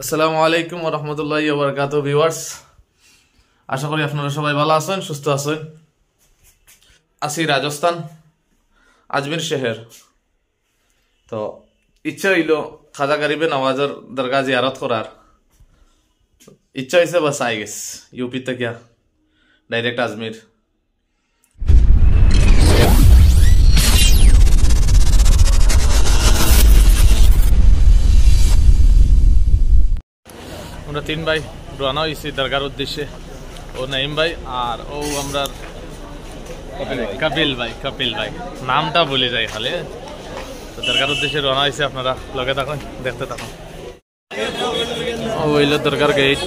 আসসালামু আলাইকুম ওয়া রাহমাতুল্লাহি ওয়া বারাকাতুহু ভিউয়ার্স, আশা করি আপনারা সবাই ভালো আছেন, সুস্থ আছেন। আছি রাজস্থান আজমির শহর। তো ইচ্ছা হইল খাজা গরিবে নওয়াজের দরগা জিয়ারত করার ইচ্ছা হয়েছে, বাস আই গেছে ইউপি থেকে ডাইরেক্ট আজমির। আমরা তিন ভাই রওনা হয়েছি দরগার উদ্দেশ্যে। ও নাইম ভাই আর ও আমরা কপিল ভাই নামটা ভুলে যাই খালি। তো দরগার উদ্দেশ্যে রওনা হয়েছে, আপনারা লগে থাকুন, দেখতে থাকুন। ও হইল দরগার গেট,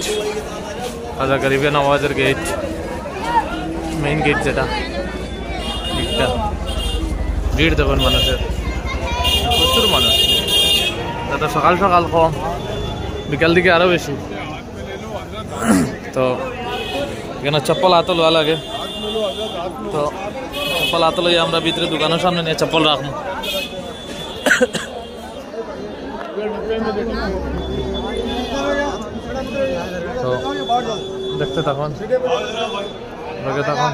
খাজা গরিবে নওয়াজের গেট, মেইন গেট যেটা। ভিড় দেখুন মানুষের, প্রচুর মানুষ। দাদা সকাল সকাল কম, বিকাল দিকে আরো বেশি। তো এখানে চপ্পল হাতে লওয়া লাগে, তো চপ্পল হাতে লইয়া আমরা ভিতরে দোকানের সামনে নিয়ে চপ্পল রাখবো। তো দেখতে থাকুন, লগে থাকুন।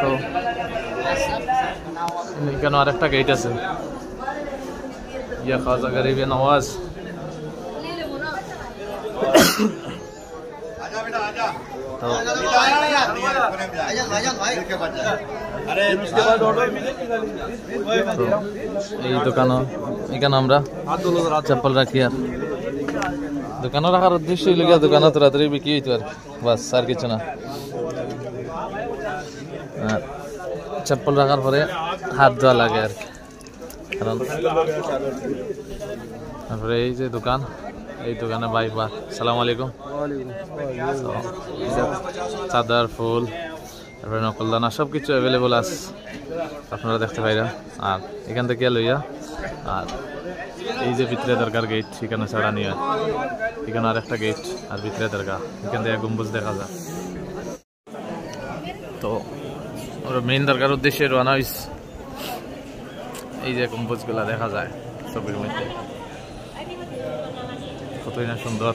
তো এখানে আরেকটা গেট আছে, ইয়া খাজা গরিবে নওয়াজ। এই দোকান, এখানে আমরা চপ্পল রাখি। আর দোকানে রাখার উদ্দেশ্য হইল গিয়া দোকানে তাড়াতাড়ি বিক্রি হইতো আর বাস, আর কিছু না। চপ্পল রাখার পরে হাত ধোয়া লাগে আর কি, কারণ তারপরে এই যে দোকান, এই দোকানে ভাই বা সালাম আলাইকুম। চাদর, ফুল, তারপরে নকলদানা সব কিছু অ্যাভেলেবল আছে, আপনারা দেখতে পাইরা। আর এখান থেকে লইয়া আর এই যে ভিতরে দরগার গেট, এখানে ছাড়া নিয়ে এখানে আর একটা গেট, আর ভিতরে দরগা, এখান থেকে গম্বুজ দেখা যায়। তো মেইন দরগার উদ্দেশ্যে রওনা হইছে। এই যে গম্বুজগুলা দেখা যায় ছবির মধ্যে, কতই না সুন্দর।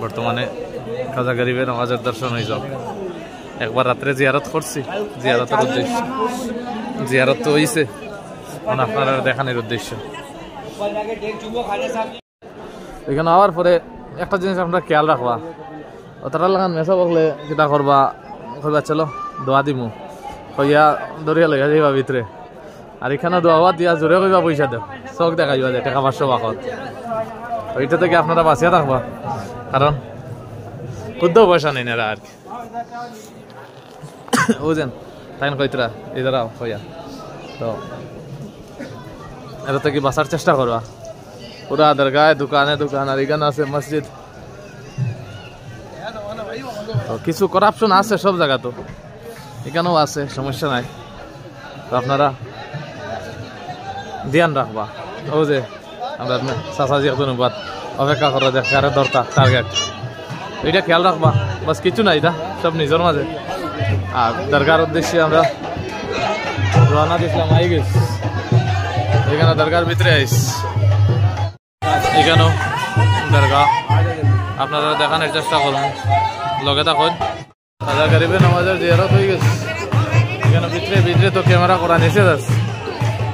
বর্তমানে খাজা গরিবে নওয়াজের দর্শন হয়ে যাক। একবার রাত্রে জিয়ারত করছি, জিয়ারতের উদ্দেশ্য, জিয়ারত তো হয়েছে, আপনারা দেখানোর উদ্দেশ্য। এখানে হওয়ার পরে একটা জিনিস আমরা খেয়াল রাখবা, তারা লাগান মেসা বকলে যেটা করবা, কইবা চলো দোয়া দিমু, কইয়া দরিয়া লইয়া যাইবা ভিতরে। আর এখানে দোয়া দিয়া জোরে কইবা পয়সা দেও, চোখ দেখাইবা যে টাকা 500 বাকত। ওইটা থেকে আপনারা বাঁচিয়া থাকবা, কারণ খুদ্দ পয়সা নেই না আর কি। বুঝেন তাই কইতরা এই দ্বারা কইয়া। তো এটা থেকে বাঁচার চেষ্টা করবা। পুরা দরগায় দোকানে দোকান, আর এখানে আছে মসজিদ। তো কিছু করাপশন আছে সব জায়গা, তো এখানেও আছে, সমস্যা নাই। তো আপনারা ধ্যান রাখবা। ও যে আমরা চাচাজি একজন অপেক্ষা করা যায়, কারে দরকার টার্গেট, এটা খেয়াল রাখবা। বাস কিছু নাই, এটা সব নিজের মাঝে। আর দরগার উদ্দেশ্যে আমরা রওনা দিয়েছিলাম, আই গেছি এখানে দরগার ভিতরে আইস। এখানেও দরগা আপনারা দেখানোর চেষ্টা করুন, লগে থাকুন। খাজা গরিবে নওয়াজের জিয়ারত হয়ে গেছে। এখানে ভিতরে তো ক্যামেরা করা নিষেধ আছে,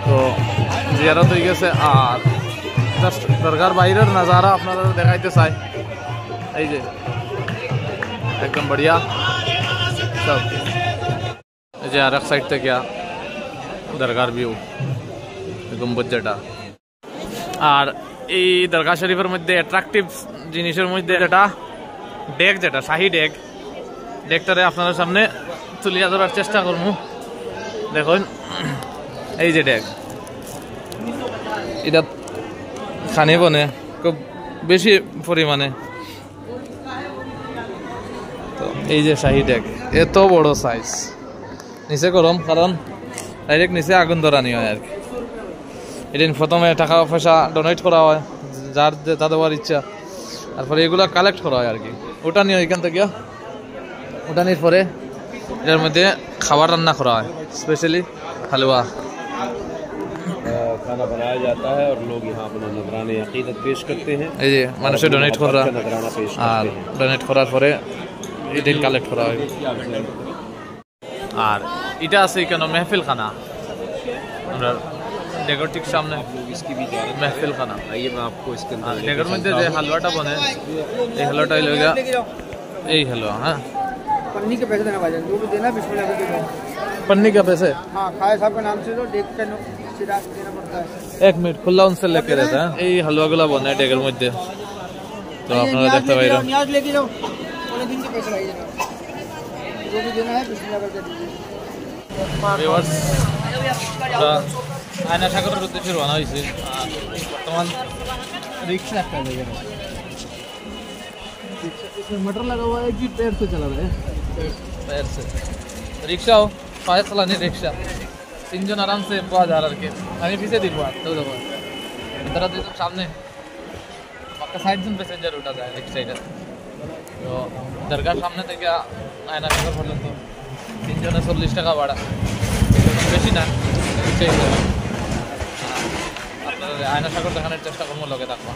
তো জিয়ারত হয়ে গেছে। আর জাস্ট দরগার বাইরের নাজারা আপনারা দেখাইতে চাই। এই যে একদম বড়িয়া সব। এই যে আর এক সাইড থেকে দরগার ভিউ, গম্বুজ যেটা। আর এই দরগা শরীফের মধ্যে অ্যাট্রাকটিভ জিনিসের মধ্যে যেটা ডেক, যেটা শাহী ডেক, ডেকটারে আপনাদের সামনে তুলিয়া ধরার চেষ্টা করবো। দেখুন এই যে ডেক, এটা খানি বনে খুব বেশি পরিমাণে। তো এই যে শাহী ডেক, এত বড় সাইজ, নিচে গরম, কারণ ডাইরেক্ট নিচে আগুন ধরানি হয় আর কি। এদিন প্রথমে টাকা পয়সা ডোনেট করা হয় যার যা দেওয়ার ইচ্ছা, তারপরে এগুলো কালেক্ট করা হয় আর কি। ওটা নিয়ে এখান থেকে ওটা নিয়ে পরে এটার মধ্যে খাবার রান্না করা হয়, স্পেশালি হালুয়া। खाना बनाया जाता है और लोग यहाँ अपना नजराने अकीदत पेश करते हैं। এই যে মানুষে ডোনেট করা नजराना पेश আর करते हैं। ডোনেট করার পরে ইদিন কালেক্ট করা হয়। আর এটা আছে কেন মেহফিল খানা আমরা ডেগর ঠিক সামনে लोग इसकी भी ज़्यादा মেহফিল খানা। आइए मैं आपको इसके আর अंदर ডেগর মধ্যে যে হালুয়াটা বনে এই হালুয়াটা হইল গিয়া এই হালুয়া। হ্যাঁ पन्नी के पैसे देना भाईजान, जो भी देना बिस्मिल्लाह करके दो। पन्नी का पैसे हाँ, खाए साहब का नाम से दो, देख के सीधा देना पड़ता है। एक मिनट खुला उनसे लेके रहता है। এই হালুয়াগুলা বনে ডেগের মধ্যে, তো আপনারা দেখতে পাইলেন। न्याज लेके जाओ, पूरे दिन के पैसे भाईजान, जो भी देना है बिस्मिल्लाह करके दीजिए। ভিউয়ার্স, আয়না সাগরের উদ্দেশ্যে রওনা হয়েছে। আর বর্তমান रिक्शा একটা জায়গা इसमें मटर लगा हुआ है कि पैर से चला रहा है? पैर से रिक्शा हो पाए चलाने रिक्शा 3 जन आराम से पास जा रहा है। আমি पीछे दिख रहा तो देखो इधर तो सामने पक्का 60 जन पैसेंजर उठा जाए रिक्शा इधर। तो दरगाह सामने থেকে আয়না সাগর পর্যন্ত 3 জনে 40 টাকা ভাড়া, বেশি না। আপনারা আয়না সাগর দেখানোর চেষ্টা করবো, লগে থাকবা।